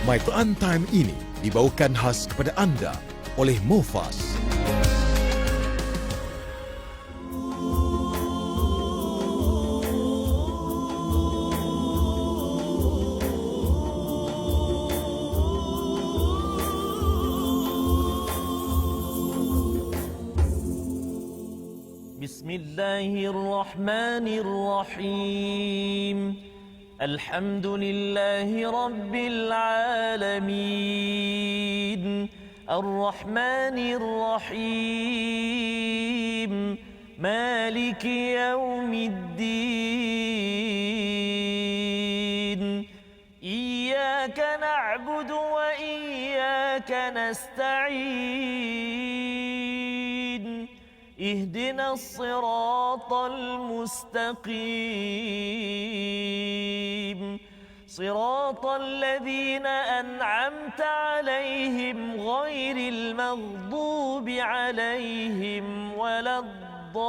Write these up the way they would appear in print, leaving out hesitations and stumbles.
My Quran Time ini dibawakan khas kepada anda oleh Mufas. Bismillahirrahmanirrahim. Alhamdulillahi Rabbil Alamin. Ar-Rahmanir-Rahim. Maliki Yawmiddin. Iyyaka na'budu wa iyyaka nasta'in. اهدنا الصراط المستقيم صراط الذين أنعمت عليهم غير المغضوب عليهم ولا الضالين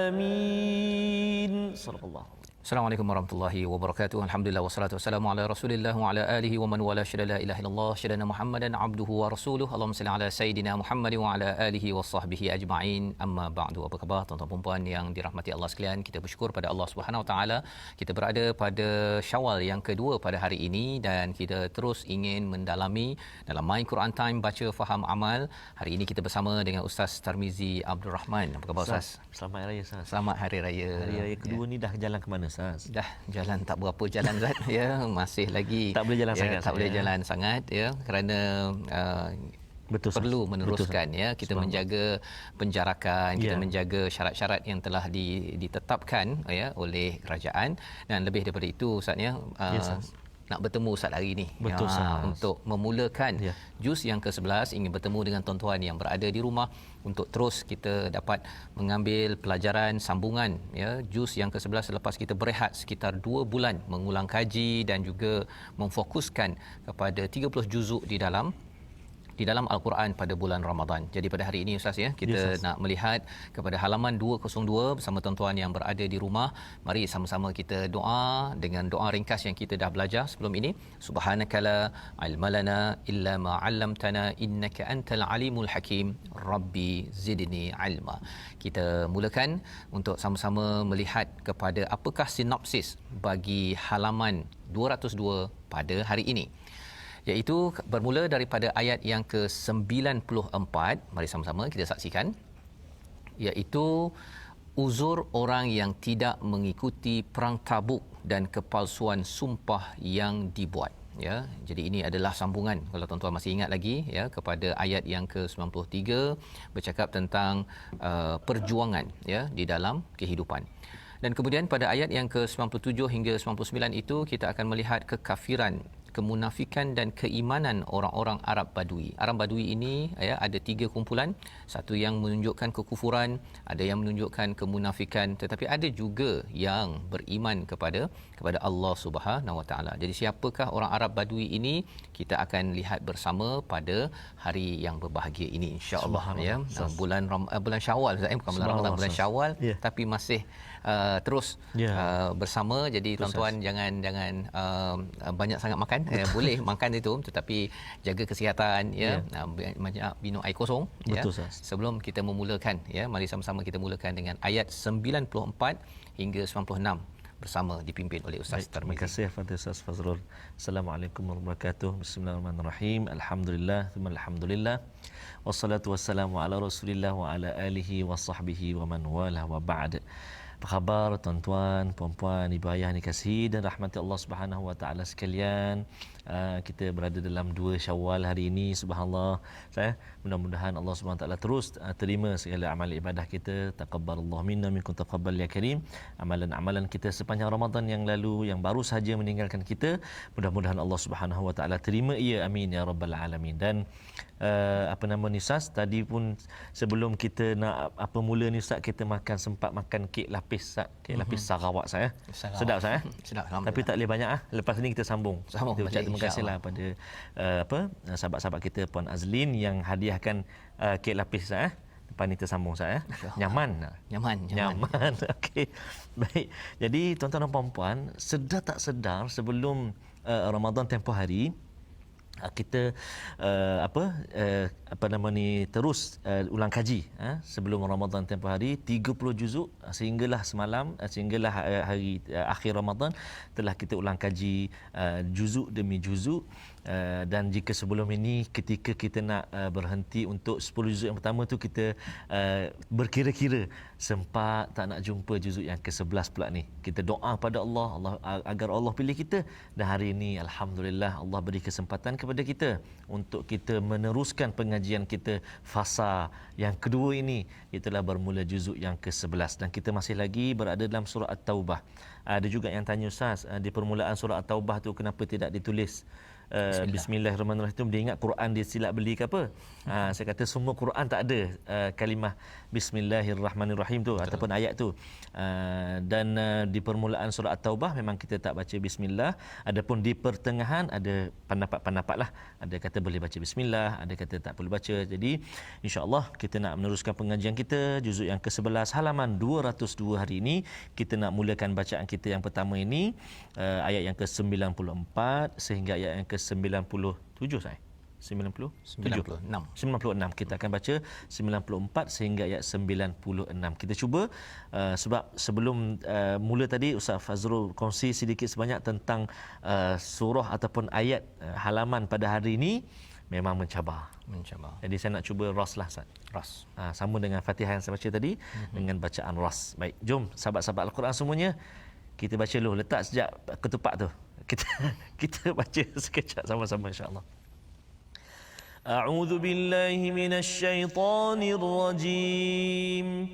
آمين صدق الله. Assalamualaikum warahmatullahi wabarakatuh. Alhamdulillah wassalatu wassalamu ala Rasulillah wa ala alihi wa man wala syada la ilaha illallah syadana Muhammadan abduhu wa rasuluhu. Allahumma salli ala sayidina Muhammad wa ala alihi wa sahbihi ajma'in. Amma ba'du. Apa khabar tuan-tuan dan puan yang dirahmati Allah sekalian? Kita bersyukur pada Allah Subhanahu wa taala. Kita berada pada Syawal yang kedua pada hari ini dan kita terus ingin mendalami dalam My Quran Time baca faham amal. Hari ini kita bersama dengan Ustaz Tarmizi Abdul Rahman. Apa khabar Ustaz? Selamat hari raya Ustaz. Selamat hari raya. Hari raya kedua ni dah jalan ke mana Ustaz? Dah jalan tak berapa jalan Zat ya, masih lagi tak boleh jalan sangat, tak boleh jalan sangat ya, kerana betul perlu meneruskan betul, ya, kita menjaga penjarakan, kita menjaga syarat-syarat yang telah ditetapkan ya oleh kerajaan, dan lebih daripada itu Ustaz ya, nak bertemu Ustaz hari ni. Betul, untuk memulakan juz yang ke-11, ingin bertemu dengan tuan-tuan yang berada di rumah untuk terus kita dapat mengambil pelajaran sambungan ya juz yang ke-11 selepas kita berehat sekitar 2 bulan mengulang kaji dan juga memfokuskan kepada 30 juzuk di dalam Al-Quran pada bulan Ramadan. Jadi pada hari ini Ustaz ya, kita nak melihat kepada halaman 202 bersama tuan-tuan yang berada di rumah. Mari sama-sama kita doa dengan doa ringkas yang kita dah belajar sebelum ini. Subhanakala ilmalana illa ma 'allamtana innaka antal alimul hakim. Rabbi zidni ilma. Kita mulakan untuk sama-sama melihat kepada apakah sinopsis bagi halaman 202 pada hari ini, iaitu bermula daripada ayat yang ke-94. Mari sama-sama kita saksikan, iaitu uzur orang yang tidak mengikuti perang Tabuk dan kepalsuan sumpah yang dibuat ya. Jadi ini adalah sambungan, kalau tuan-tuan masih ingat lagi ya, kepada ayat yang ke-93 bercakap tentang perjuangan ya di dalam kehidupan. Dan kemudian pada ayat yang ke-97 hingga 99 itu kita akan melihat kekafiran, kemunafikan dan keimanan orang-orang Arab Badui. Arab Badui ini ya ada 3 kumpulan, satu yang menunjukkan kekufuran, ada yang menunjukkan kemunafikan, tetapi ada juga yang beriman kepada Allah Subhanahu Wa Taala. Jadi siapakah orang Arab Badui ini? Kita akan lihat bersama pada hari yang berbahagia ini insya-Allah ya. Bulan Syawal bukan bulan Ramadan, bulan Syawal, tapi masih terus bersama. Jadi tuan-tuan jangan banyak sangat makan. Boleh makan itu, tetapi jaga kesihatan ya. Banyak minum air kosong. Betul, ya. Sebelum kita memulakan ya, mari sama-sama kita mulakan dengan ayat 94 hingga 96 bersama dipimpin oleh Ustaz Tarmizi. Terima kasih kepada Ustaz Fazrul. Assalamualaikum warahmatullahi wabarakatuh. Bismillahirrahmanirrahim. Alhamdulillah, thumma alhamdulillah. Wassalatu wassalamu ala Rasulillah wa ala alihi wa sahbihi wa man wala wa ba'd. Apa khabar tuan-tuan, puan-puan, ibu ayah dikasihi dan rahmati Allah Subhanahu wa taala sekalian. Kita berada dalam 2 Syawal hari ini, subhanallah. Mudah-mudahan Allah Subhanahu wa taala terus terima segala amal ibadah kita. Taqabbalallahu minna minkum taqabbal ya karim. Amalan-amalan kita sepanjang Ramadan yang lalu yang baru saja meninggalkan kita, mudah-mudahan Allah Subhanahu wa taala terima ia, amin ya rabbal alamin. Dan ni Ustaz, tadi pun sebelum kita nak mula ni Ustaz, kita sempat makan kek lapis Ustaz, kek lapis Sarawak saya. Sedap saya. Sedap. Tapi tak boleh banyak Lepas ni kita sambung. Kita ucap terima kasihlah pada sahabat-sahabat kita Puan Azlin yang hadiahkan kek lapis lepas ni tersambung Ustaz Nyaman. Nyaman. Okey. Baik. Jadi tuan-tuan dan puan-puan, sedar tak sedar sebelum Ramadan tempoh hari kita terus ulang kaji sebelum Ramadan tempoh hari 30 juzuk sehinggalah semalam sehinggalah hari akhir Ramadan telah kita ulang kaji juzuk demi juzuk. Dan jika sebelum ini ketika kita nak berhenti untuk 10 juzuk yang pertama tu kita berkira-kira sempat tak nak jumpa juzuk yang ke-11 pula ni. Kita doa pada Allah agar Allah pilih kita, dan hari ini alhamdulillah Allah beri kesempatan kepada kita untuk kita meneruskan pengajian kita fasa yang kedua ini, itulah bermula juzuk yang ke-11 dan kita masih lagi berada dalam surah At-Taubah. Ada juga yang tanya Ustaz, di permulaan surah At-Taubah tu kenapa tidak ditulis Bismillahirrahmanirrahim? Dia ingat Quran dia silap beli ke apa? Saya kata semua Quran tak ada kalimah Bismillahirrahmanirrahim tu. Betul. Ataupun ayat tu. Dan di permulaan surah At-Taubah memang kita tak baca Bismillah. Adapun di pertengahan ada pendapat-pendapat lah. Ada kata boleh baca Bismillah, ada kata tak boleh baca. Jadi insya-Allah kita nak meneruskan pengajian kita juzuk yang ke-11 halaman 202 hari ini. Kita nak mulakan bacaan kita yang pertama ini ayat yang ke-94 sehingga ayat yang ke-97 saya. 96. Kita akan baca 94 sehingga ayat 96. Kita cuba sebab sebelum mula tadi Ustaz Fazrul kongsi sedikit sebanyak tentang surah ataupun ayat halaman pada hari ini memang mencabar. Jadi saya nak cuba ras lah Ustaz. Ras. Sama dengan Fatihah yang saya baca tadi dengan bacaan ras. Baik, jom sahabat-sahabat Al-Quran semuanya kita baca dulu, letak sejak ketupat tu. Kita baca sekejap sama-sama insya-Allah. A'udzu billahi minasy syaithanir rajim.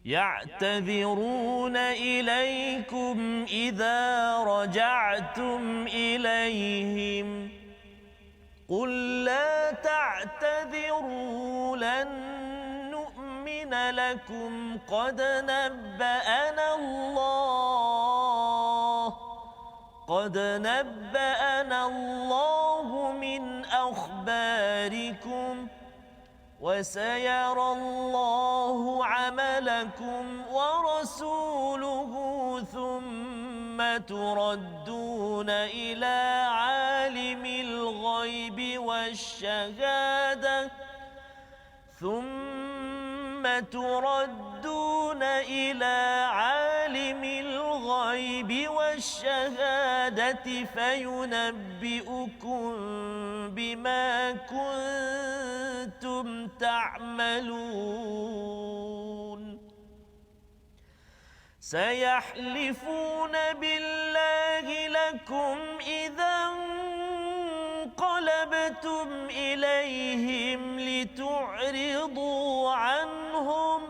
Ya'tadhiruna ilaikum idza raja'tum ilaihim. Qul la ta'tadhiru lan nu'mina lakum qad nabba'ana الله من أخباركم وسيرى الله عملكم ورسوله ثم تردون إلى عالم الغيب والشهادة فينبئكم بما كنتم تعملون سيحلفون بالله لكم إذا انقلبتم إليهم لتعرضوا عنهم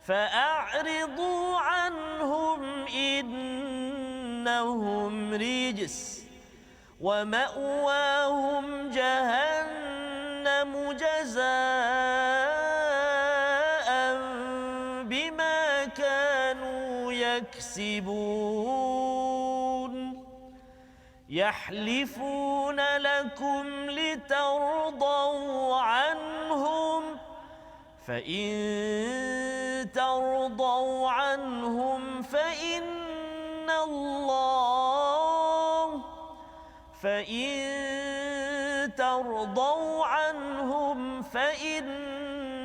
فأعرضوا عنهم إنهم رجس ومأواهم جهنم جزاء بما كانوا يكسبون يحلفون لكم لترضوا عنهم فإن ترضوا عنهم فإن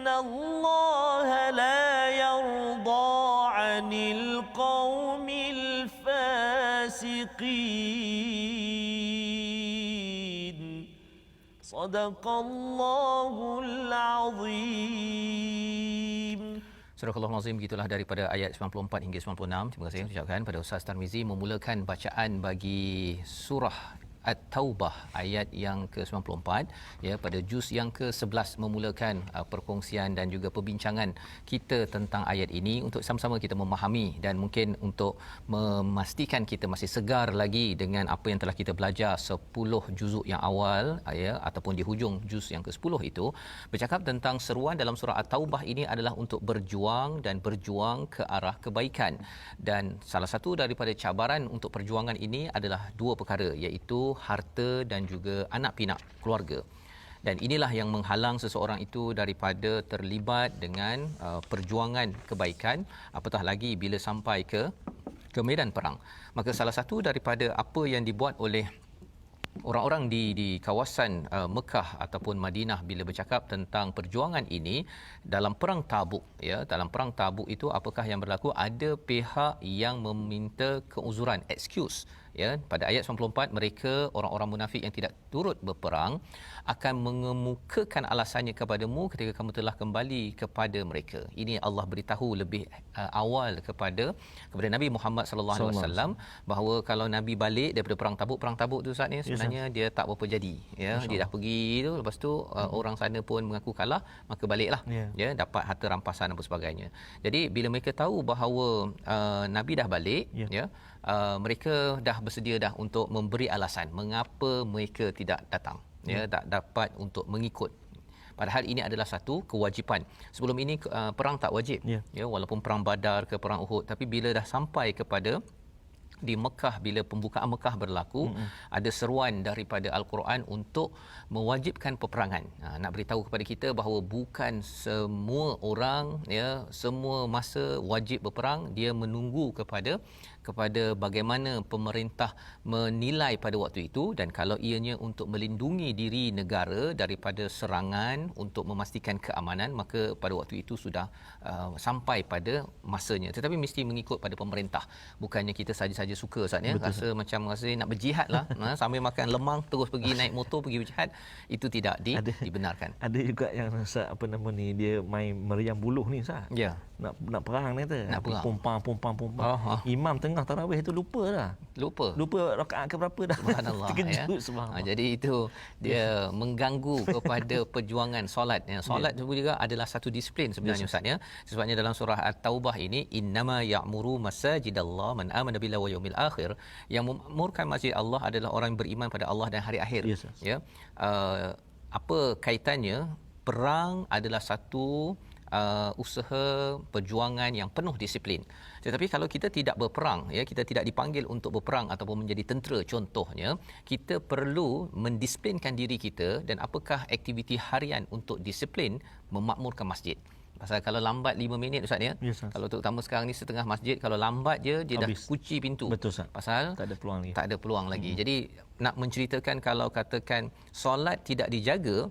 الله لا يرضى عن القوم الفاسقين صدق الله العظيم. Surah Al-Azim, begitulah daripada ayat 94 hingga 96. Terima kasih ucapkan pada Ustaz Tarmizi memulakan bacaan bagi surah At-Taubah ayat yang ke-94 ya, pada juz yang ke-11 memulakan perkongsian dan juga perbincangan kita tentang ayat ini untuk sama-sama kita memahami dan mungkin untuk memastikan kita masih segar lagi dengan apa yang telah kita belajar 10 juzuk yang awal ya, ataupun di hujung juz yang ke-10 itu bercakap tentang seruan dalam surah At-Taubah ini adalah untuk berjuang dan berjuang ke arah kebaikan, dan salah satu daripada cabaran untuk perjuangan ini adalah dua perkara, iaitu harta dan juga anak pinak keluarga. dan inilah yang menghalang seseorang itu daripada terlibat dengan perjuangan kebaikan, apatah lagi bila sampai ke medan perang. Maka salah satu daripada apa yang dibuat oleh orang-orang di kawasan Mekah ataupun Madinah bila bercakap tentang perjuangan ini dalam perang Tabuk, ya, dalam perang Tabuk itu apakah yang berlaku? Ada pihak yang meminta keuzuran, excuse, ya. Pada ayat 94, mereka orang-orang munafik yang tidak turut berperang akan mengemukakan alasannya kepadamu ketika kamu telah kembali kepada mereka. Ini Allah beritahu lebih awal kepada Nabi Muhammad sallallahu alaihi wasallam bahawa kalau Nabi balik daripada perang Tabuk tu Ustaz ni sebenarnya dia tak berapa jadi, ya. Dia dah pergi tu, lepas tu orang sana pun mengaku kalah, maka baliklah, ya, dapat harta rampasan dan sebagainya. Jadi bila mereka tahu bahawa Nabi dah balik, ya, mereka dah bersedia dah untuk memberi alasan mengapa mereka tidak datang, ya, tak dapat untuk mengikut. Padahal ini adalah satu kewajipan. Sebelum ini perang tak wajib, ya, walaupun perang Badar ke perang Uhud, tapi bila dah sampai kepada di Mekah, bila pembukaan Mekah berlaku, ada seruan daripada Al-Quran untuk mewajibkan peperangan. Nak beritahu kepada kita bahawa bukan semua orang, ya, semua masa wajib berperang. Dia menunggu kepada bagaimana pemerintah menilai pada waktu itu, dan kalau ianya untuk melindungi diri negara daripada serangan untuk memastikan keamanan, maka pada waktu itu sudah sampai pada masanya. Tetapi mesti mengikut pada pemerintah. Bukannya kita saja-saja suka Ustaz, ya, rasa macam nak berjihad lah, sambil makan lemang terus pergi naik motor pergi berjihad, itu tidak dibenarkan. Ada juga yang Ustaz dia main meriam buluh ni Ustaz. Ya. Nak perang ni tu. Nak perang. Pumpang. Imam tengah tarawih tu lupa rakaat ke berapa dah. Subhanallah. Terkejut, subhanallah. Jadi itu dia mengganggu kepada perjuangan solat, ya. Solat itu juga adalah satu disiplin sebenarnya Ustaz, ya. Sebabnya dalam surah At-Taubah ini, innama ya'muru masajidallah man amana billahi wa yaumil akhir, yang memamurkan masjid Allah adalah orang yang beriman pada Allah dan hari akhir, ya. Apa kaitannya? Perang adalah satu usaha perjuangan yang penuh disiplin. Tetapi kalau kita tidak berperang, ya, kita tidak dipanggil untuk berperang ataupun menjadi tentera contohnya, kita perlu mendisiplinkan diri kita. Dan apakah aktiviti harian untuk disiplin memakmurkan masjid? Pasal kalau lambat 5 minit Ustaz, ya, kalau terutama sekarang ni setengah masjid, kalau lambat je dia habis. Dah kunci pintu. Betul Ustaz. Pasal tak ada peluang lagi. Jadi nak menceritakan kalau katakan solat tidak dijaga,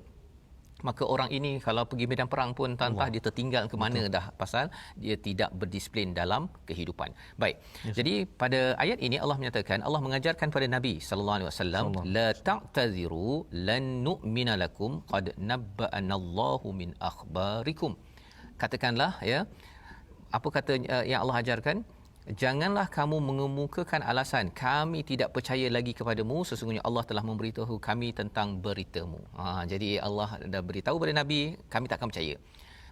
maka orang ini kalau pergi medan perang pun entah dia tertinggal ke mana dah, pasal dia tidak berdisiplin dalam kehidupan. Baik. Jadi pada ayat ini Allah menyatakan, Allah mengajarkan pada Nabi sallallahu alaihi wasallam, la ta'taziru lan nu'mina lakum qad nabba'anallahu min akhbarikum. Katakanlah, ya, apa kata yang Allah ajarkan? Janganlah kamu mengemukakan alasan kami tidak percaya lagi kepadamu, sesungguhnya Allah telah memberitahu kami tentang beritamu. Jadi Allah dah beritahu pada Nabi, kami takkan percaya.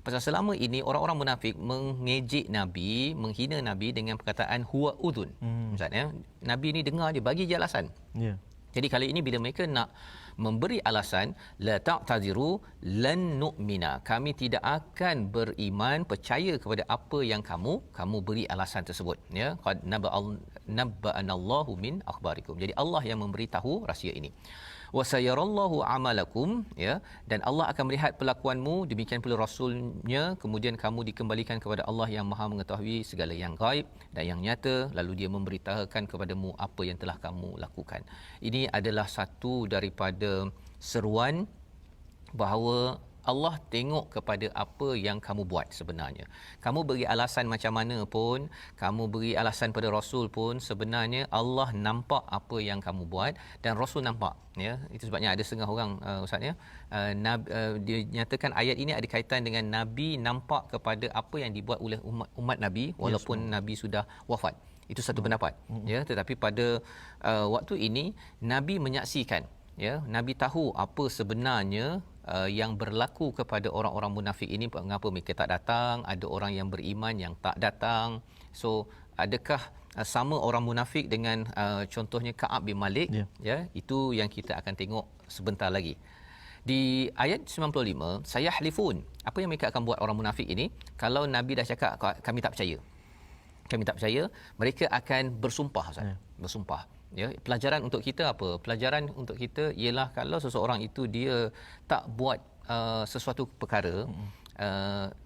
Pasal selama ini orang-orang munafik mengejek Nabi, menghina Nabi dengan perkataan huwa udhun. Maksudnya Nabi ni dengar je, bagi je alasan. Jadi kali ini bila mereka nak memberi alasan, la ta'taziru lan nu'mina, kami tidak akan beriman, percaya kepada apa yang kamu beri alasan tersebut, ya. Qad nabba'anallahu min akhbarikum. Jadi Allah yang memberitahu rahsia ini. Wa sayarallahu amalakum, ya, dan Allah akan melihat pelakuanmu, demikian pula rasulnya. Kemudian kamu dikembalikan kepada Allah yang Maha mengetahui segala yang gaib dan yang nyata, lalu dia memberitahukan kepadamu apa yang telah kamu lakukan. Ini adalah satu daripada seruan bahawa Allah tengok kepada apa yang kamu buat sebenarnya. Kamu beri alasan macam mana pun, kamu beri alasan pada Rasul pun, sebenarnya Allah nampak apa yang kamu buat dan Rasul nampak, ya. Itu sebabnya ada setengah orang Ustaz, ya, dia nyatakan ayat ini ada kaitan dengan Nabi nampak kepada apa yang dibuat oleh umat Nabi walaupun Nabi sudah wafat. Itu satu pendapat, ya. Tetapi pada waktu ini Nabi menyaksikan, ya, Nabi tahu apa sebenarnya yang berlaku kepada orang-orang munafik ini, mengapa mereka tak datang, ada orang yang beriman yang tak datang. So adakah sama orang munafik dengan contohnya Ka'ab bin Malik, ya, itu yang kita akan tengok sebentar lagi. Di ayat 95, sayahlifun, apa yang mereka akan buat orang munafik ini kalau Nabi dah cakap kami tak percaya, mereka akan bersumpah, Ustaz. Bersumpah. Ya, pelajaran untuk kita apa? Pelajaran untuk kita ialah kalau seseorang itu dia tak buat sesuatu perkara,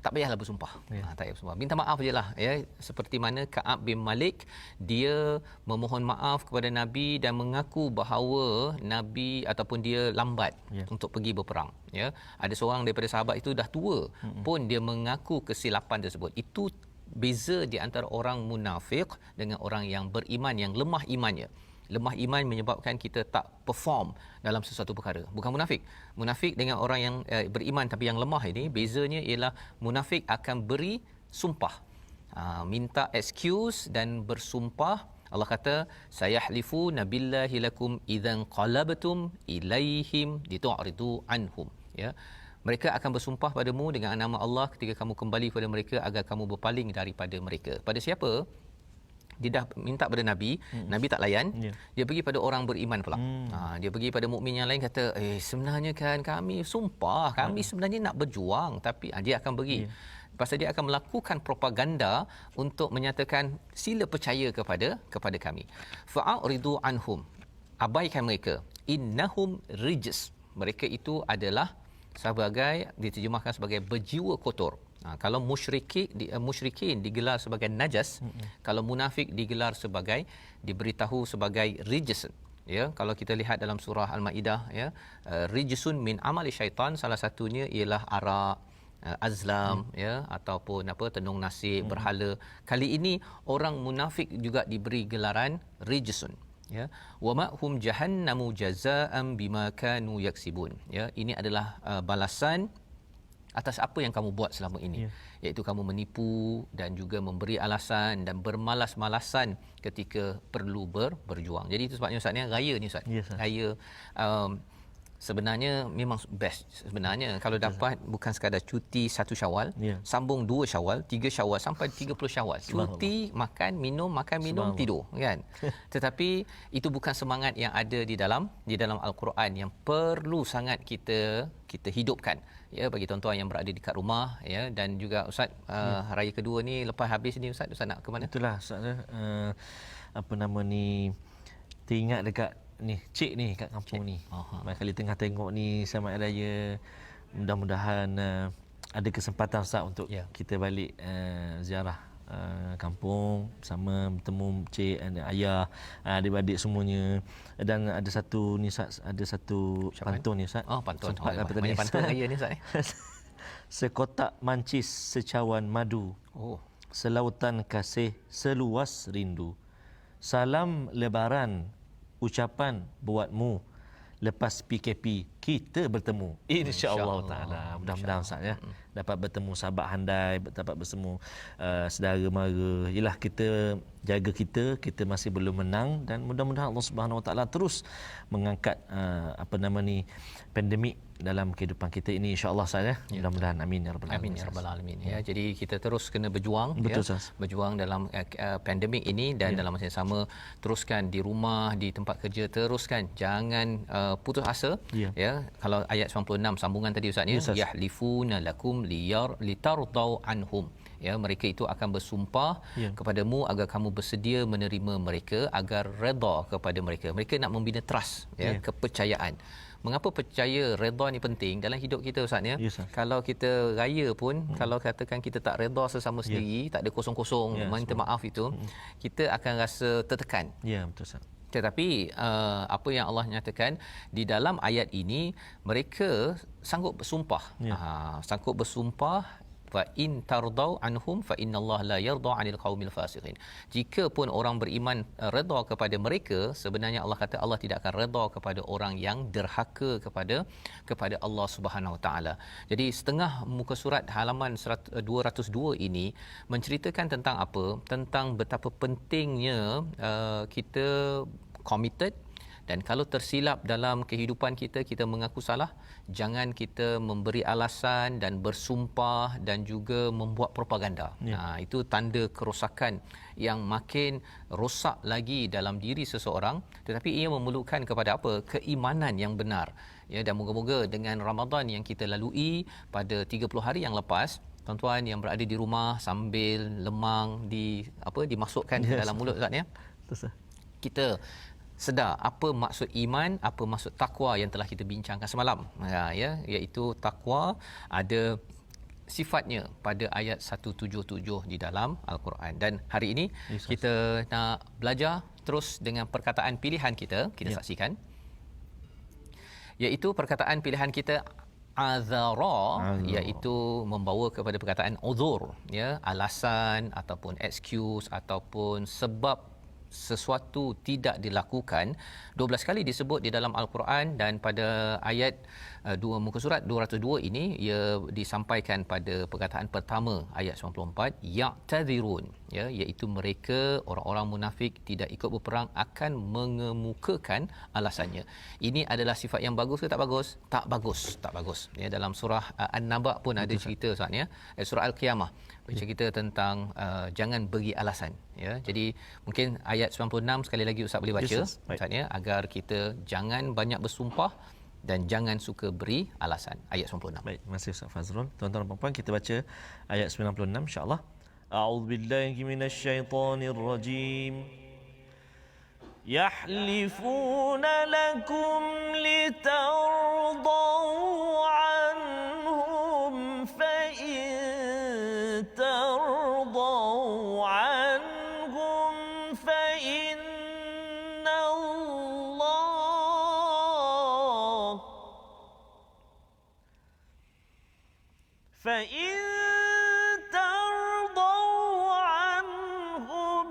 tak payahlah bersumpah. Tak payah bersumpah. Minta maaf jelah, ya. Seperti mana Ka'ab bin Malik, dia memohon maaf kepada Nabi dan mengaku bahawa Nabi ataupun dia lambat untuk pergi berperang, ya. Ada seorang daripada sahabat itu dah tua pun dia mengaku kesilapan tersebut. Itu beza di antara orang munafik dengan orang yang beriman, yang lemah imannya. Lemah iman menyebabkan kita tak perform dalam sesuatu perkara. Bukan munafik. Munafik dengan orang yang beriman tapi yang lemah ini, bezanya ialah munafik akan beri sumpah. Minta excuse dan bersumpah. Allah kata, sayahlifu nabillahi lakum idzan qalabtum ilaihim litu'ridu anhum. Ya. Mereka akan bersumpah padamu dengan nama Allah ketika kamu kembali kepada mereka agar kamu berpaling daripada mereka. Pada siapa? Dia dah minta pada Nabi, Nabi tak layan, dia pergi pada orang beriman pula. Dia pergi pada mukmin yang lain kata, sebenarnya kan kami sumpah, kami sebenarnya nak berjuang, tapi dia akan pergi. Pasal dia akan melakukan propaganda untuk menyatakan sila percaya kepada kami. Fa'aridu anhum, abaikan mereka. Innahum rijs, mereka itu adalah sebagai, diterjemahkan sebagai berjiwa kotor. Kalau musyrikin digelar sebagai najas, kalau munafik digelar sebagai, diberitahu sebagai rijs. Ya, kalau kita lihat dalam surah Al-Maidah, ya, rijsun min amali syaitan, salah satunya ialah arak, azlam, ya, ataupun tenung nasi, berhala. Kali ini orang munafik juga diberi gelaran rijsun. Ya, wa ma'hum jahannamu jazaa'an bima kanu yaksibun. Ya, ini adalah balasan atas apa yang kamu buat selama ini, iaitu kamu menipu dan juga memberi alasan dan bermalas-malasan ketika perlu berjuang. Jadi itu sebabnya Ustaz ni raya ni Ustaz. Raya sebenarnya memang best sebenarnya kalau dapat bukan sekadar cuti 1 Syawal, sambung 2 Syawal, 3 Syawal sampai 30 Syawal. Cuti, makan minum, tidur, kan. Tetapi itu bukan semangat yang ada di dalam Al-Quran yang perlu sangat kita hidupkan, ya, bagi tuan-tuan yang berada dekat rumah, ya. Dan juga Ustaz, raya kedua ni lepas habis ni Ustaz nak ke mana? Itulah Ustaz, teringat dekat ni cik ni kat kampung ni. Banyak kali tengah tengok ni selamat raya, mudah-mudahan ada kesempatan Ustaz untuk kita balik ziarah kampung bersama, bertemu cik, ayah, adik-adik semuanya. Dan ada satu ni Ustaz, ada satu pantun ni Ustaz. Pantun. Banyak pantun raya ni Ustaz. Sekotak mancis secawan madu. Selautan kasih seluas rindu. Salam lebaran ucapan buatmu, lepas PKP kita bertemu, insya-Allah taala. Mudah-mudahan Ustaz, ya, dapat bertemu sahabat handai, dapat bertemu saudara mara. Yalah, kita jaga kita masih belum menang, dan mudah-mudahan Allah Subhanahu Wa Taala terus mengangkat pandemik dalam kehidupan kita ini, insya-Allah Ustaz, ya. Mudah-mudahan, amin ya rabbal alamin. Amin ya rabbal alamin. Ya, jadi kita terus kena berjuang. Betul, ya, berjuang dalam pandemik ini, dan dalam masa yang sama teruskan di rumah, di tempat kerja, teruskan, jangan putus asa. Ya, kalau ayat 96 sambungan tadi Ustaz ni, yahlifuna lakum litardau anhum. Ya, mereka itu akan bersumpah kepadamu agar kamu bersedia menerima mereka, agar redha kepada mereka. Mereka nak membina trust, ya, kepercayaan. Mengapa percaya, redha ni penting dalam hidup kita Ustaz, ya? Kalau kita raya pun, kalau katakan kita tak redha sesama sendiri, tak ada kosong-kosong, minta maaf itu, kita akan rasa tertekan. Ya, betul Ustaz. Tetapi apa yang Allah nyatakan di dalam ayat ini, mereka sanggup bersumpah. Sanggup bersumpah, fa in tardau anhum fa innallaha la yarda 'anil qaumil fasiqin. Jika pun orang beriman redha kepada mereka, sebenarnya Allah kata Allah tidak akan redha kepada orang yang derhaka kepada Allah Subhanahu Wa Taala. Jadi setengah muka surat halaman 202 ini menceritakan tentang apa? Tentang betapa pentingnya kita committed, dan kalau tersilap dalam kehidupan kita, kita mengaku salah, jangan kita memberi alasan dan bersumpah dan juga membuat propaganda. Itu tanda kerosakan yang makin rosak lagi dalam diri seseorang, tetapi ia memerlukan kepada apa? Keimanan yang benar. Ya, dan moga-moga dengan Ramadan yang kita lalui pada 30 hari yang lepas, tuan-tuan yang berada di rumah sambil lemang dimasukkan ke dalam mulut Ustaz, ya. Kita sedar apa maksud iman, apa maksud takwa yang telah kita bincangkan semalam. Ya, iaitu takwa ada sifatnya pada ayat 177 di dalam Al-Quran. Dan hari ini kita nak belajar terus dengan perkataan pilihan kita saksikan. Iaitu perkataan pilihan kita azara, iaitu membawa kepada perkataan uzur, ya, alasan ataupun excuse ataupun sebab sesuatu tidak dilakukan. 12 kali disebut di dalam Al-Quran, dan pada ayat 2 muka surat 202 ini ia disampaikan pada perkataan pertama ayat 94, ya'tadzirun, ya, iaitu mereka orang-orang munafik tidak ikut berperang akan mengemukakan alasannya. Ini adalah sifat yang bagus ke tak bagus? Tak bagus. Ya, dalam surah An-Naba pun ada cerita Ustaz, ya. Surah Al-Qiyamah bercerita tentang jangan bagi alasan, ya. Jadi mungkin ayat 96 sekali lagi Ustaz boleh baca, Ustaz, ya, agar kita jangan banyak bersumpah dan jangan suka beri alasan. Ayat 96. Baik, terima kasih Ustaz Fazrul. Tuan-tuan dan puan-puan, kita baca ayat 96 insya-Allah. A'udzubillahi minasyaitonirrajim. Yahlifuna lakum litardau anhum fa in tardau anhum fa inna Allah fa in tardau anhum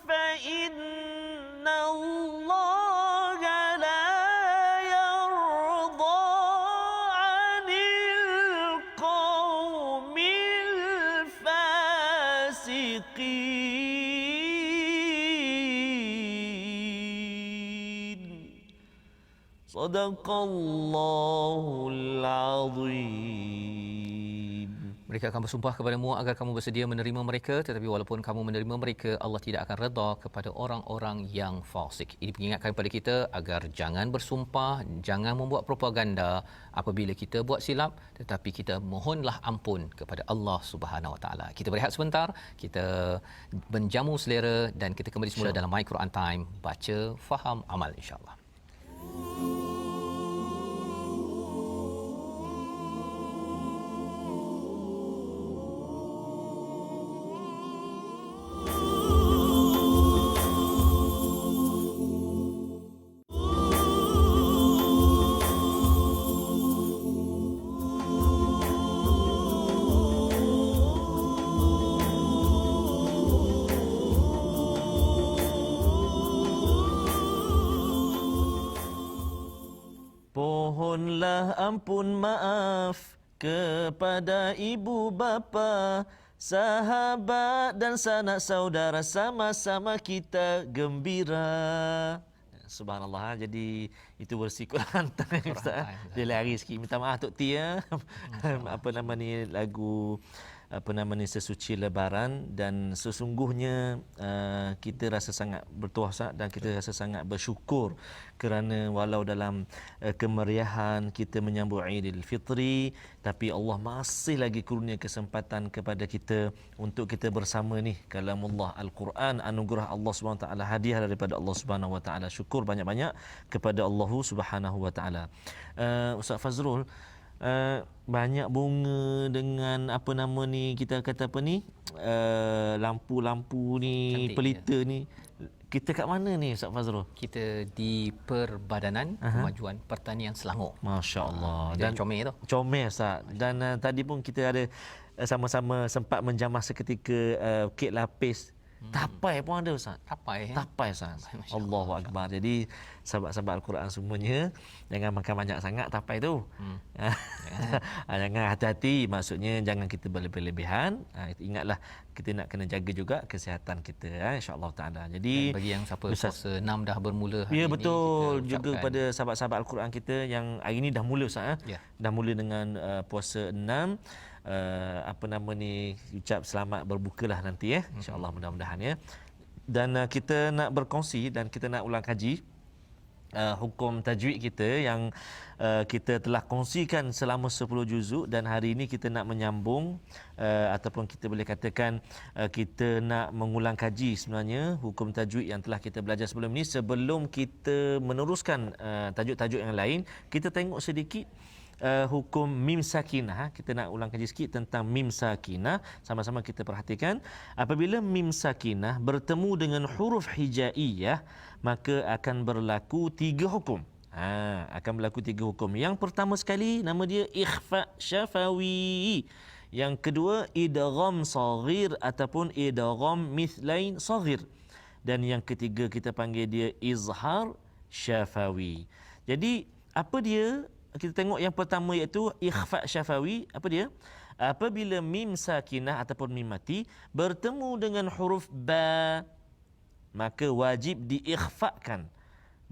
fa inna Allah la yarda 'anil qaumil fasiqin. Sadaqallahul azim. Mereka akan bersumpah kepadamu agar kamu bersedia menerima mereka, tetapi walaupun kamu menerima mereka, Allah tidak akan redha kepada orang-orang yang fasik. Ini mengingatkan kepada kita agar jangan bersumpah, jangan membuat propaganda apabila kita buat silap, tetapi kita mohonlah ampun kepada Allah Subhanahu Wa Taala. Kita berehat sebentar, kita menjamu selera, dan kita kembali semula dalam My Quran Time, baca, faham, amal, insya-Allah. Mohonlah ampun maaf kepada ibu bapa, sahabat dan sanak saudara, sama-sama kita gembira. Subhanallah. Jadi itu versi Quran time Ustaz. Dia lari sikit, minta maaf Tok Tia. Apa nama ni, lagu sesuci lebaran, dan sesungguhnya kita rasa sangat bertuah dan kita rasa sangat bersyukur kerana walau dalam kemeriahan kita menyambut Aidilfitri, tapi Allah masih lagi kurnia kesempatan kepada kita untuk kita bersama ni kalamullah Al-Quran, anugerah Allah Subhanahu Wa Taala, hadiah daripada Allah Subhanahu Wa Taala. Syukur banyak-banyak kepada Allah Subhanahu Wa Taala. Ustaz Fazrul, banyak bunga dengan apa nama ni, kita kata apa ni, lampu-lampu ni, cantik, pelita ya. Ni kita kat mana ni Ustaz Fazrul? Kita di Perbadanan Kemajuan Pertanian Selangor. Masya-Allah. Dan comel tu. Comel Ustaz. Dan tadi pun kita ada sama-sama sempat menjamah seketika kek lapis. Tapai pun ada Ustaz. Tapai Ustaz. Allahu Akbar. Jadi sahabat-sahabat Al-Quran semuanya, jangan makan banyak sangat tapai tu. Jangan, hati-hati, maksudnya jangan kita berlebihan. Ingatlah kita nak kena jaga juga kesihatan kita, insya-Allah taala. Jadi dan bagi yang siapa puasa 6 dah bermula hari ini. Ya betul. Juga kepada sahabat-sahabat Al-Quran kita yang hari ini dah mula Ustaz. Dah mula dengan puasa 6. Apa nama ni, ucap selamat berbukalah nanti insya-Allah, mudah-mudahan ya. Dan kita nak berkongsi dan kita nak ulang kaji hukum tajwid kita yang kita telah kongsikan selama 10 juzuk, dan hari ini kita nak menyambung ataupun kita boleh katakan kita nak mengulang kaji sebenarnya hukum tajwid yang telah kita belajar sebelum ini. Sebelum kita meneruskan tajuk-tajuk yang lain, kita tengok sedikit hukum mim sakinah. Kita nak ulang kaji sikit tentang mim sakinah. Sama-sama kita perhatikan. Apabila mim sakinah bertemu dengan huruf hijaiyah, maka akan berlaku 3 hukum. Akan berlaku 3 hukum. Yang pertama sekali nama dia ikhfa syafawi. Yang kedua idgham saghir ataupun idgham mithlain saghir. Dan yang ketiga kita panggil dia izhar syafawi. Jadi apa dia? Kita tengok yang pertama iaitu ikhfa syafawi. Apa dia? Apabila mim sakinah ataupun mim mati bertemu dengan huruf ba, maka wajib diikhfakan.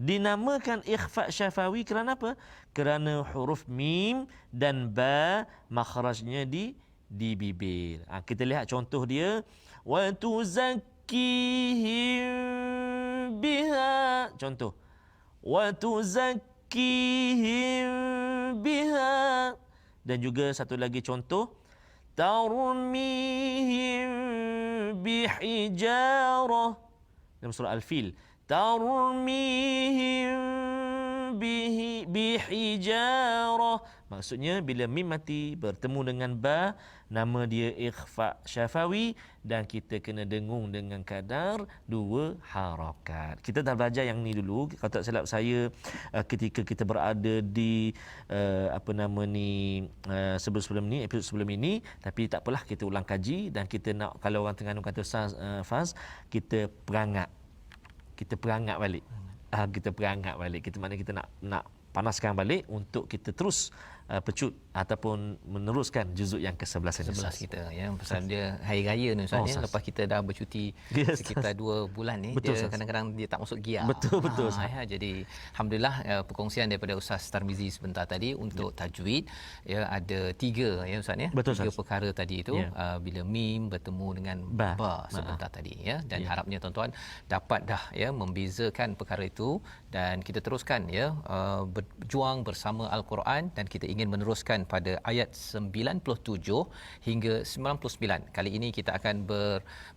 Dinamakan ikhfa syafawi kerana apa? Kerana huruf mim dan ba makhrajnya di bibir. Kita lihat contoh dia. Wa tuzakkihim biha. Contoh. Wa tuzakkihim biha. Dan juga satu lagi contoh. Tarmihim bihijarah. Dalam surah Al-Fil, tarmihim bihijarah. Maksudnya bila mim mati bertemu dengan ba, nama dia ikhfa syafawi, dan kita kena dengung dengan kadar 2 harakat. Kita dah belajar yang ni dulu. Kalau tak silap saya, ketika kita berada di sebelum ni, episod sebelum ini, tapi tak apalah, kita ulang kaji. Dan kita nak, kalau orang Terengganu kata Faz, kita perangat balik. Kita perangat balik. Kita maknanya kita nak panaskan balik untuk kita terus pecut ataupun meneruskan juzuk yang ke-11 ini. 11 kita ya, pasal dia hari raya ni Ustaz, lepas kita dah bercuti sekitar 2 bulan ni, betul, dia kadang-kadang dia tak masuk gear. Betul. Jadi alhamdulillah perkongsian daripada Ustaz Tarmizi sebentar tadi untuk tajwid ya, ada 3 ya Ustaz ya. Betul, 3 perkara tadi itu bila mim bertemu dengan ba sebentar tadi ya, dan harapnya tuan-tuan dapat dah ya membezakan perkara itu, dan kita teruskan ya berjuang bersama Al-Quran, dan kita ingin meneruskan pada ayat 97 hingga 99. Kali ini kita akan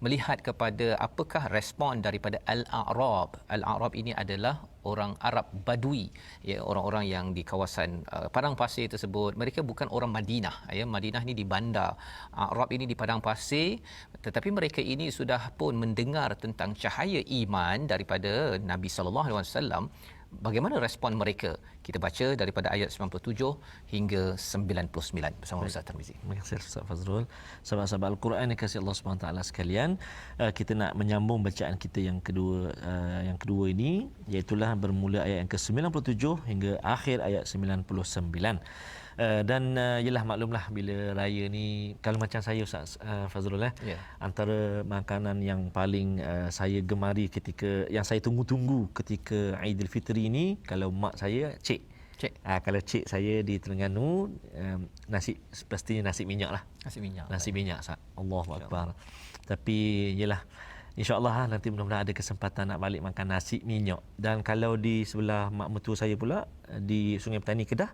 melihat kepada apakah respon daripada Al-A'rab. Al-A'rab ini adalah orang Arab Badui, ya, orang-orang yang di kawasan padang pasir tersebut. Mereka bukan orang Madinah, ya. Madinah ni di bandar, Arab ini di padang pasir, tetapi mereka ini sudah pun mendengar tentang cahaya iman daripada Nabi sallallahu alaihi wasallam. Bagaimana respon mereka? Kita baca daripada ayat 97 hingga 99 bersama Ustaz Tarmizi. Terima kasih Ustaz Fazrul. Sahabat-sahabat Al-Quran yang kasih Allah Subhanahu taala sekalian, kita nak menyambung bacaan kita yang kedua ini, iaitu bermula ayat yang ke-97 hingga akhir ayat 99. Dan ialah maklumlah bila raya ni, kalau macam saya Ustaz Fazrul antara makanan yang paling saya gemari ketika yang saya tunggu-tunggu ketika Aidilfitri ni, kalau mak saya cik. Kalau cik saya di Terengganu, nasi pastinya nasi minyak lah. Nasi minyak Ustaz. Allahu akbar. Tapi ialah InsyaAllah nanti mudah-mudahan ada kesempatan nak balik makan nasi minyak. Dan kalau di sebelah mak mertua saya pula di Sungai Petani Kedah,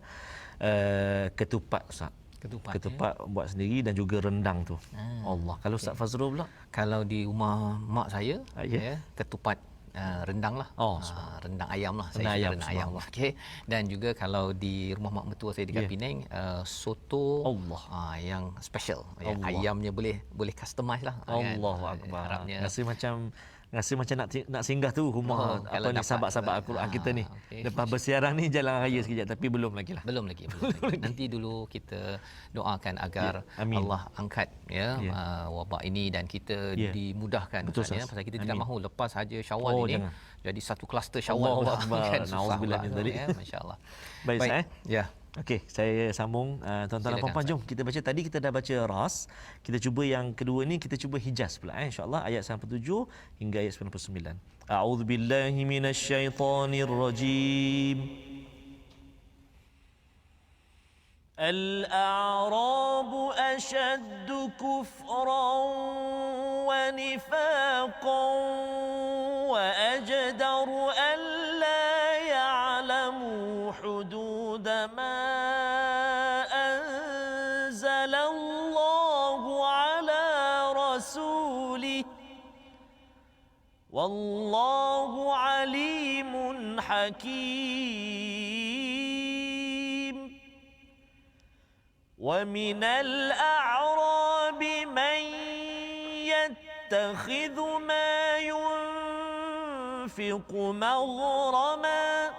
ketupat Ustaz. Ketupat buat sendiri, dan juga rendang tu. Allah. Kalau Ustaz Fazrul pula, kalau di rumah mak saya ya, ketupat rendang lah. Rendang ayam lah. Rendang ayam. Okey. Dan juga kalau di rumah mak mertua saya dekat Penang, soto yang special. Ayamnya boleh customize lah. Allahu akbar. Rasa macam nak singgah tu rumah sahabat-sahabat Al-Quran kita ni. Lepas bersiaran ni jalan raya sekejap, tapi belum lagi. Nanti dulu kita doakan agar Allah angkat wabak ini, dan kita dimudahkan. Betul, pasal kita tidak mahu lepas saja Syawal ini jadi satu kluster Syawal pula. Nauzubillah min dzalik. Masya-Allah. Baik Ustaz. Ya. Okey, saya sambung. Tuan-tuan dan puan-puan, jom kita baca. Tadi kita dah baca Ras. Kita cuba yang kedua ni, kita cuba Hijaz pula insya-Allah, ayat 97 hingga ayat 99. A'udzubillahi minasyaitonir rajim. Al-a'rabu ashaddu kufran wa nifaqan wa ajdaru an la wallahu alimun hakim. Wa minal a'rabi man yattakhidhu ma yunfiqu maghrama.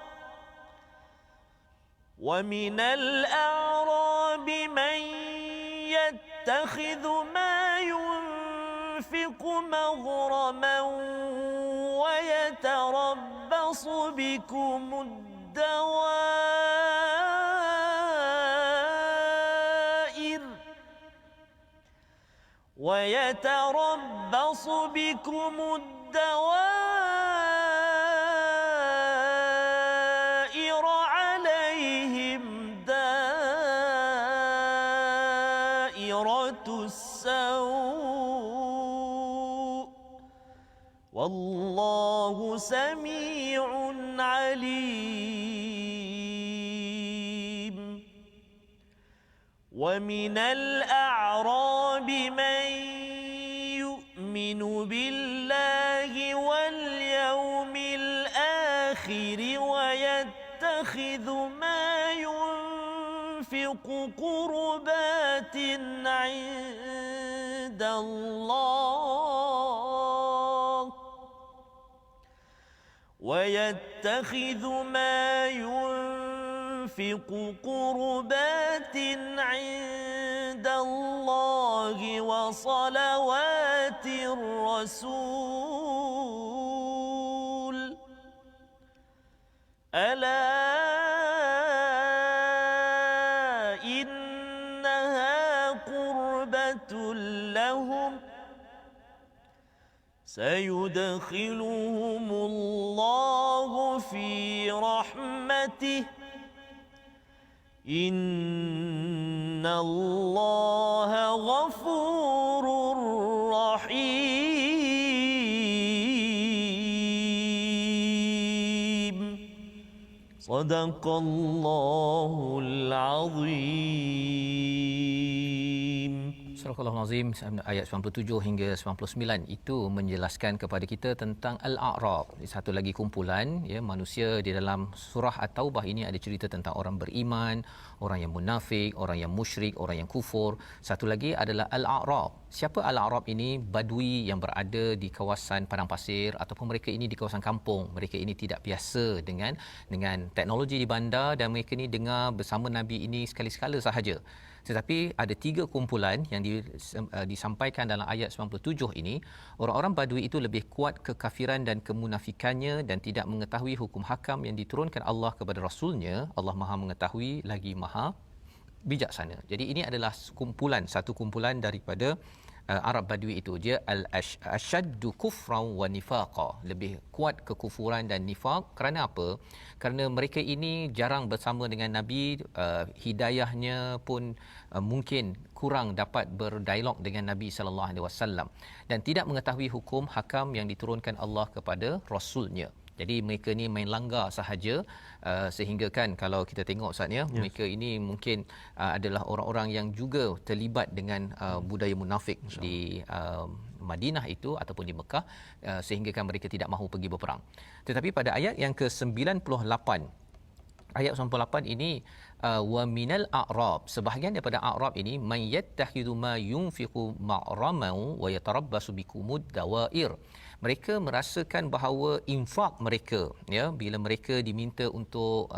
ومن الأعراب من يتخذ ما ينفق مغرما ويتربص بكم الدوائر عليهم دائرة السوء والله سميع عليم. ومن الأعراب من يؤمن بالله واليوم الآخر ويتخذ ما ينفق قربات عند الله وصلوات الرسول ألا إنها قربة لهم سيدخلهم الله في رحمته إن الله غفور رحيم. صدق الله العظيم. Surah Al-Azim ayat 97 hingga 99 itu menjelaskan kepada kita tentang Al-A'rab. Satu lagi kumpulan ya manusia di dalam surah At-Taubah ini ada cerita tentang orang beriman, orang yang munafik, orang yang musyrik, orang yang kufur. Satu lagi adalah Al-A'rab. Siapa Al-A'rab ini? Badui yang berada di kawasan padang pasir ataupun mereka ini di kawasan kampung. Mereka ini tidak biasa dengan teknologi di bandar dan mereka ini dengar bersama Nabi ini sekali-sekala sahaja. Tetapi ada tiga kumpulan yang disampaikan dalam ayat 97 ini. Orang-orang Badui itu lebih kuat kekafiran dan kemunafikannya dan tidak mengetahui hukum hakam yang diturunkan Allah kepada Rasulnya. Allah Maha mengetahui lagi Maha bijaksana. Jadi ini adalah satu kumpulan daripada Arab Badui itu. Dia al-ashaddu kufran wa nifaqa, lebih kuat kekufuran dan nifaq. Kerana apa? Kerana mereka ini jarang bersama dengan Nabi, hidayahnya pun mungkin kurang dapat berdialog dengan Nabi sallallahu alaihi wasallam dan tidak mengetahui hukum hakam yang diturunkan Allah kepada Rasulnya. Jadi mereka ni main langgar sahaja, sehingga kan kalau kita tengok Ustaz ya, mereka ini mungkin adalah orang-orang yang juga terlibat dengan budaya munafik di Madinah itu ataupun di Mekah, sehingga kan mereka tidak mahu pergi berperang. Tetapi pada ayat yang ke-98, ayat 98 ini, wa minal a'rab, sebahagian daripada a'rab ini, man yattakhidhu ma yunfiqu ma'raman wa yatarabbasu bikumud dawair. Mereka merasakan bahawa infak mereka ya, bila mereka diminta untuk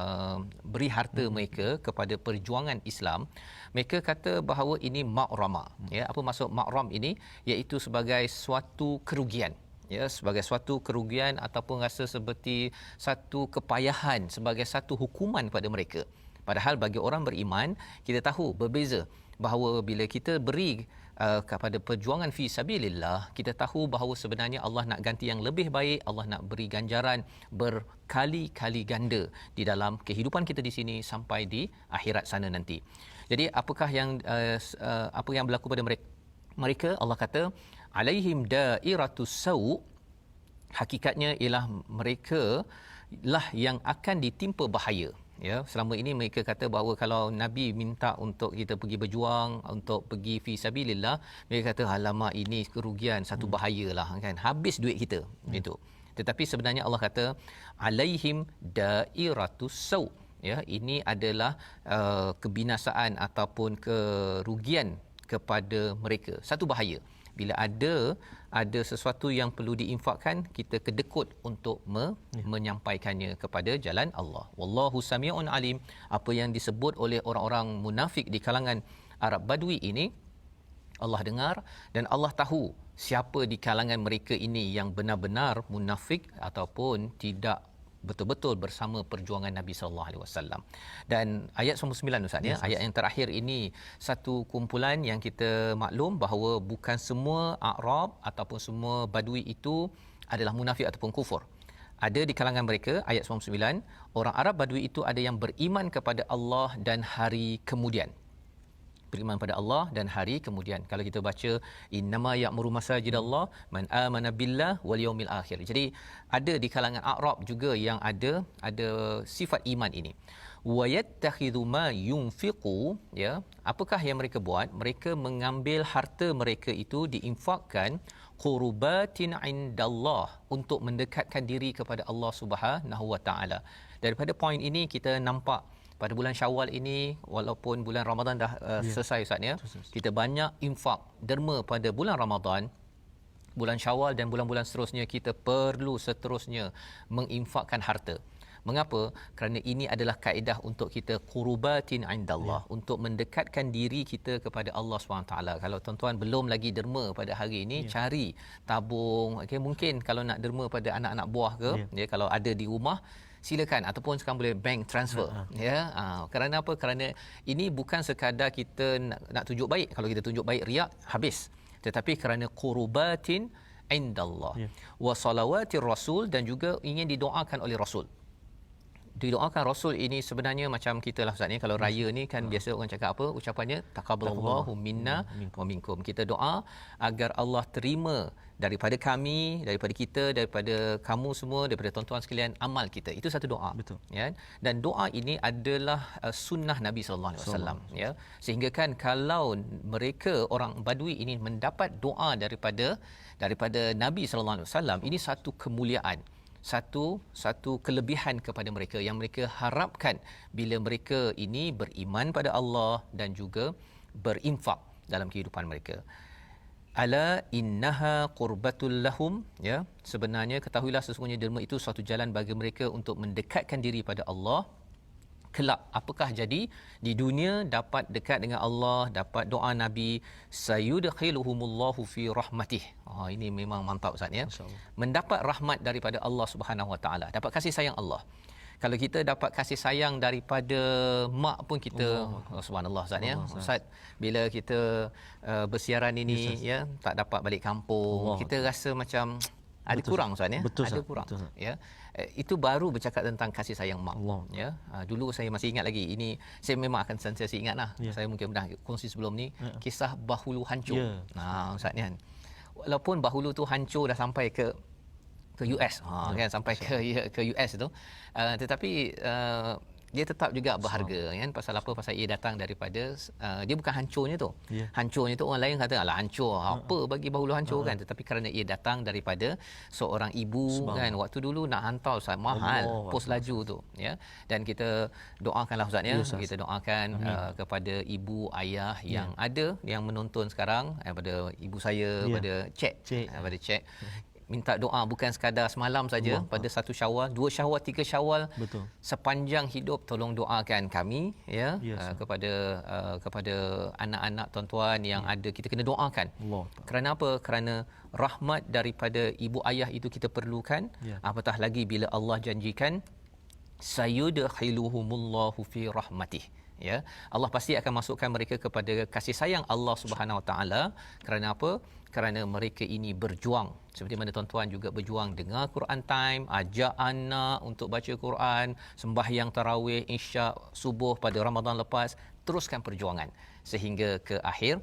beri harta mereka kepada perjuangan Islam, mereka kata bahawa ini ma'rama ya. Apa maksud ma'ram ini? Iaitu sebagai suatu kerugian ya, sebagai suatu kerugian ataupun rasa seperti satu kepayahan, sebagai satu hukuman pada mereka. Padahal bagi orang beriman, kita tahu berbeza bahawa bila kita beri kepada perjuangan fi sabilillah, kita tahu bahawa sebenarnya Allah nak ganti yang lebih baik, Allah nak beri ganjaran berkali-kali ganda di dalam kehidupan kita di sini sampai di akhirat sana nanti. Jadi apakah yang apa yang berlaku pada mereka? Allah kata alaihim dairatus sau', hakikatnya ialah mereka lah yang akan ditimpa bahaya ya. Selama ini mereka kata bahawa kalau Nabi minta untuk kita pergi berjuang, untuk pergi fi sabilillah, mereka kata alamak ini kerugian, satu bahayalah kan, habis duit kita itu. Tetapi sebenarnya Allah kata alaihim dairatus sau, ya, ini adalah kebinasaan ataupun kerugian kepada mereka, satu bahaya. Bila ada sesuatu yang perlu diinfakkan, kita kedekut untuk menyampaikannya kepada jalan Allah. Wallahu sami'un alim. Apa yang disebut oleh orang-orang munafik di kalangan Arab Badui ini, Allah dengar dan Allah tahu siapa di kalangan mereka ini yang benar-benar munafik ataupun tidak betul-betul bersama perjuangan Nabi sallallahu alaihi wasallam. Dan ayat 99 Ustaz, ya, ayat yang terakhir ini satu kumpulan yang kita maklum bahawa bukan semua Arab ataupun semua Badui itu adalah munafik ataupun kufur. Ada di kalangan mereka, ayat 99, orang Arab Badui itu ada yang beriman kepada Allah dan hari kemudian. Beriman pada Allah dan hari kemudian. Kalau kita baca innama ya'muru masajidallah man amana billah wal yaumil akhir. Jadi ada di kalangan Arab juga yang ada sifat iman ini. Wa yattakhidhu ma yunfiqu, ya, apakah yang mereka buat? Mereka mengambil harta mereka itu diinfakkan qurbatin indallah, untuk mendekatkan diri kepada Allah Subhanahu wa taala. Daripada poin ini kita nampak pada bulan Syawal ini, walaupun bulan Ramadan dah selesai Ustaz, ya, kita banyak infak derma pada bulan Ramadan. Bulan Syawal dan bulan-bulan seterusnya kita perlu seterusnya menginfakkan harta. Mengapa? Kerana ini adalah kaedah untuk kita qurubatin indallah, untuk mendekatkan diri kita kepada Allah SWT. Kalau tuan-tuan belum lagi derma pada hari ini, cari tabung. Okay, mungkin kalau nak derma pada anak-anak buah ke, ya, kalau ada di rumah, silakan, ataupun sekarang boleh bank transfer, ya. Kerana apa? Kerana ini bukan sekadar kita nak tunjuk baik. Kalau kita tunjuk baik riak, habis. Tetapi kerana qurubatin indallah, wa salawatir rasul, dan juga ingin didoakan oleh Rasul. Didoakan Rasul ini sebenarnya macam kita lah Ustaz ni, kalau raya ni kan biasa orang cakap apa ucapannya, taqabbalallahu minna wa minkum. Kita doa agar Allah terima daripada kami, daripada kita, daripada kamu semua, daripada tuan-tuan sekalian amal kita. Itu satu doa. Betul. Ya. Dan doa ini adalah sunnah Nabi sallallahu alaihi wasallam, ya. Sehingga kan kalau mereka orang Badui ini mendapat doa daripada Nabi sallallahu alaihi wasallam, ini satu kemuliaan, satu kelebihan kepada mereka yang mereka harapkan bila mereka ini beriman pada Allah dan juga berinfak dalam kehidupan mereka. Ala innaha qurbatul lahum, ya, sebenarnya ketahuilah sesungguhnya derma itu suatu jalan bagi mereka untuk mendekatkan diri pada Allah. Kelak apakah jadi? Di dunia dapat dekat dengan Allah, dapat doa Nabi, sayudkhiluhumullahu fi rahmatih. Ini memang mantap Ustaz, ya. Mendapat rahmat daripada Allah Subhanahu Wa Taala, dapat kasih sayang Allah. Kalau kita dapat kasih sayang daripada mak pun kita subhanallah Ustaz, ya. Ustaz, bila kita bersiaran ini, ya, tak dapat balik kampung, kita rasa macam ada kurang Ustaz, ya. Betul, ada kurang, ya. Itu baru bercakap tentang kasih sayang mak, ya. Dulu saya masih ingat lagi, ini saya memang akan sentiasa ingatlah. Saya mungkin pernah kongsi sebelum ni, kisah Bahulu hancur. Ustaz ni kan, walaupun Bahulu tu hancur dah sampai ke US, kan, sampai ke US tu, tetapi dia tetap juga berharga, kan. Pasal apa? Pasal ia datang daripada dia bukan hancurnya tu. Hancurnya tu orang lain kata alah hancur, apa bagi Bahulu hancur, kan. Tetapi kerana ia datang daripada seorang ibu, kan. Waktu dulu nak hantar Ustaz mahal pos laju tu, ya. Dan kita doakanlah Ustaz, ya. Kita doakan kepada ibu ayah yang ada yang menonton sekarang, pada ibu saya, pada Cik, minta doa bukan sekadar semalam saja, pada 1 Syawal, 2 Syawal, 3 Syawal. Betul. Sepanjang hidup tolong doakan kami, ya, kepada anak-anak tuan-tuan yang ada, kita kena doakan. Kerana apa? Kerana rahmat daripada ibu ayah itu kita perlukan. Apatah lagi bila Allah janjikan sayudkhiluhumullahu fi rahmatih, ya. Allah pasti akan masukkan mereka kepada kasih sayang Allah Subhanahu Wa Taala. Kerana apa? Kerana mereka ini berjuang, seperti mana tuan-tuan juga berjuang dengar Quran Time, ajak anak untuk baca Quran, sembahyang tarawih, isyak, subuh pada Ramadan lepas, teruskan perjuangan sehingga ke akhir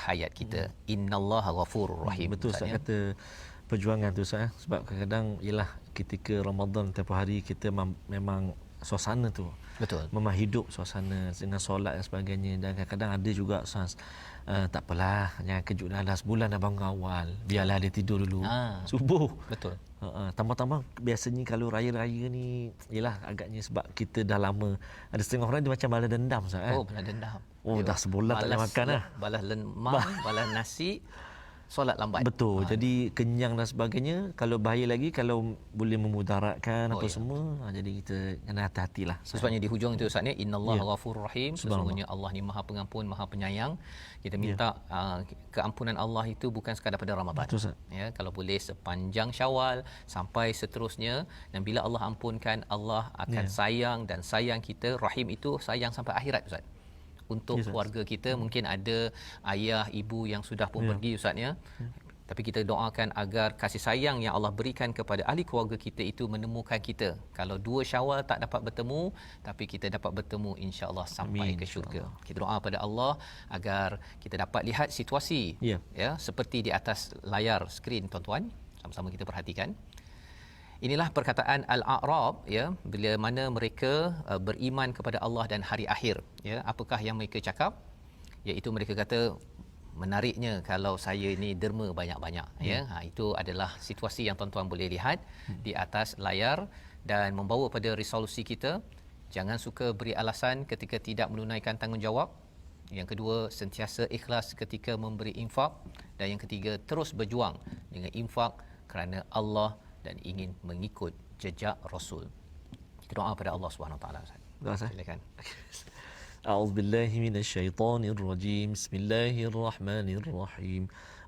hayat kita. Innallaha ghafurur rahim. Betul Ustaz kata perjuangan tu Ustaz, sebab kadang-kadang ialah ketika Ramadan tempoh hari kita memang suasana tu. Betul. Memang hidup suasana dengan solat dan sebagainya. Dan kadang-kadang ada juga Ustaz, tak apalah, jangan kejut dah sebulan dah bangun awal. Biarlah dia tidur dulu. Subuh. Betul. Tambah-tambah biasanya kalau raya-raya ni yalah agaknya sebab kita dah lama, ada setengah orang dia macam balas dendam Ustaz kan. Balas dendam. Dah sebulan tak boleh makan dah. Balas lemang, balas nasi, solat lambat. Betul. Jadi kenyang dan sebagainya. Kalau bahaya lagi kalau boleh memudaratkan semua. Jadi kita kena hati-hatilah. Sebabnya di hujung itu Ustaz ni, innallaha ghafurur rahim, sesungguhnya Allah ni Maha Pengampun, Maha Penyayang. Kita minta keampunan Allah itu bukan sekadar pada Ramadan. Betul, ya, kalau boleh sepanjang Syawal sampai seterusnya, dan bila Allah ampunkan, Allah akan sayang, dan sayang kita, rahim itu sayang sampai akhirat Ustaz. Untuk keluarga kita, mungkin ada ayah, ibu yang sudah pun pergi Ustaz ya. Tapi kita doakan agar kasih sayang yang Allah berikan kepada ahli keluarga kita itu menemukan kita. Kalau 2 Syawal tak dapat bertemu, tapi kita dapat bertemu insya-Allah sampai ke syurga. Kita doa pada Allah agar kita dapat lihat situasi ya seperti di atas layar skrin tuan-tuan. Sama-sama kita perhatikan. Inilah perkataan Al-A'rab ya, bila mana mereka beriman kepada Allah dan hari akhir ya. Apakah yang mereka cakap? Iaitu mereka kata, menariknya kalau saya ini derma banyak-banyak ya. Itu adalah situasi yang tuan-tuan boleh lihat di atas layar, dan membawa pada resolusi kita, jangan suka beri alasan ketika tidak menunaikan tanggungjawab. Yang kedua, sentiasa ikhlas ketika memberi infak, dan yang ketiga, terus berjuang dengan infak kerana Allah dan ingin mengikut jejak Rasul. Kita doa pada Allah Subhanahu Wa Taala. Silakan. أعوذ بالله من الشيطان الرجيم بسم الله الرحمن الرحيم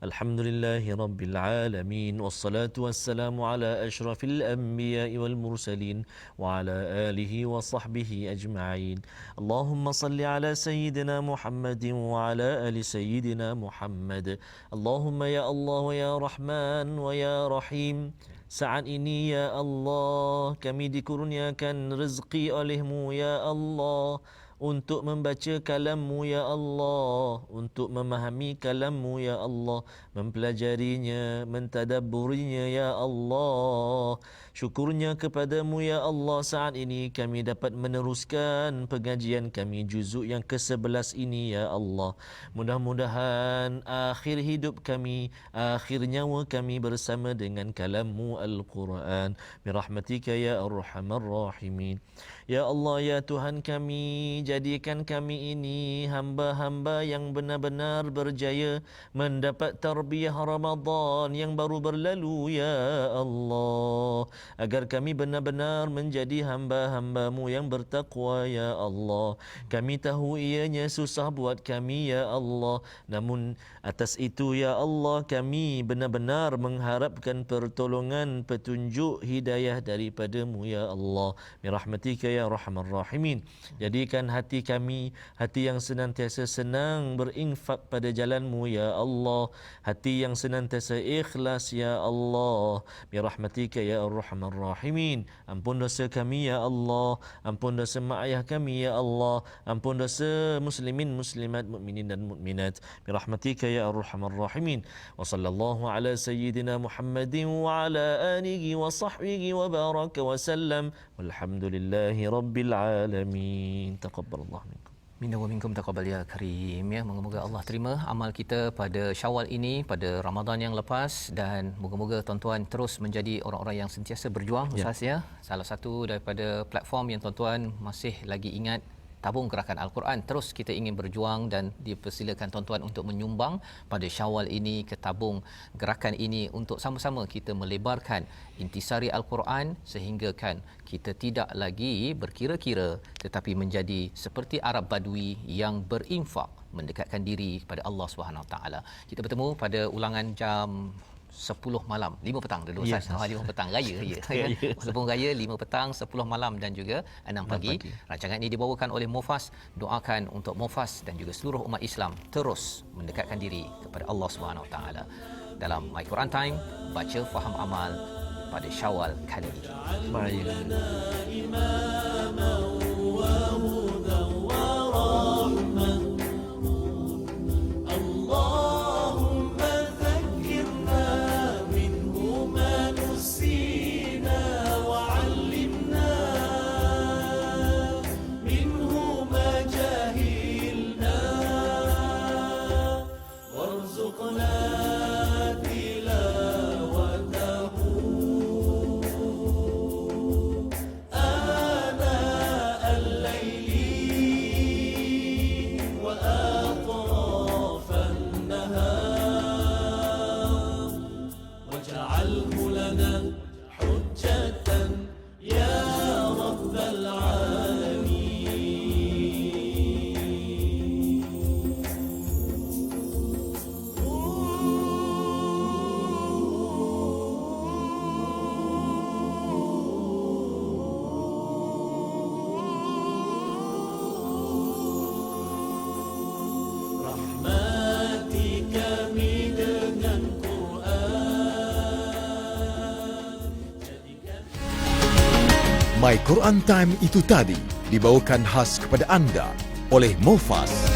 الحمد لله رب العالمين والصلاة والسلام على أشرف الأنبياء والمرسلين وعلى آله وصحبه أجمعين اللهم صل على سيدنا محمد وعلى آل سيدنا محمد اللهم يا الله ويا رحمن ويا رحيم. Saat ini ya Allah, kami dikurniakan rezeki oleh-Mu ya Allah, untuk membaca kalam-Mu ya Allah, untuk memahami kalam-Mu ya Allah, mempelajarinya, mentadabburinya ya Allah. Syukurnya kepadamu ya Allah, saat ini kami dapat meneruskan pengajian kami juzuk yang ke-11 ini ya Allah. Mudah-mudahan akhir hidup kami, akhir nyawa kami bersama dengan kalam-Mu Al-Quran. Birahmatika ya Arhamar Rahimin. Ya Allah ya Tuhan kami, jadikan kami ini hamba-hamba yang benar-benar berjaya mendapat tarbiyah Ramadan yang baru berlalu ya Allah. Agar kami benar-benar menjadi hamba-hamba-Mu yang bertakwa ya Allah. Kami tahu ianya susah buat kami ya Allah, namun atas itu ya Allah kami benar-benar mengharapkan pertolongan, petunjuk, hidayah daripada-Mu ya Allah. Birahmatika ya Rahman Rahimin. Jadikan hati kami hati yang senantiasa senang berinfak pada jalan-Mu ya Allah, hati yang senantiasa ikhlas ya Allah. Birahmatika ya Rahman Rahimin. Ampun dosa kami ya Allah, ampun dosa mak ayah kami ya Allah, ampun dosa muslimin muslimat mukminin dan mukminat. Birahmatika ya Arhamar Rahimin. Wa sallallahu ala sayyidina Muhammadin wa ala alihi wa sahbihi wa baraka wa sallam. Walhamdulillahi rabbil alamin. Taqabbalallahu minkum. Minna wa minkum taqabbal ya karim ya. Moga-moga Allah terima amal kita pada Syawal ini, pada Ramadan yang lepas, dan moga-moga tuan-tuan terus menjadi orang-orang yang sentiasa berjuang Ustaz ya. Salah satu daripada platform yang tuan-tuan masih lagi ingat, Tabung Gerakan Al-Quran. Terus kita ingin berjuang, dan dipersilakan tuan-tuan untuk menyumbang pada Syawal ini ke tabung gerakan ini, untuk sama-sama kita melebarkan intisari Al-Quran, sehingga kan kita tidak lagi berkira-kira, tetapi menjadi seperti Arab Badui yang berinfak, mendekatkan diri kepada Allah Subhanahu Wa Taala. Kita bertemu pada ulangan jam 10 malam, 5 petang dulu Ustaz. 5 petang raya ya. Sebelum raya 5 petang, 10 malam dan juga 6 pagi. Rancangan ini dibawakan oleh Mufas. Doakan untuk Mufas dan juga seluruh umat Islam terus mendekatkan diri kepada Allah Subhanahu Wa Taala. Dalam My Quran Time, baca faham amal pada Syawal kali ini. Baik. My Quran Time itu tadi dibawakan khas kepada anda oleh Mufas.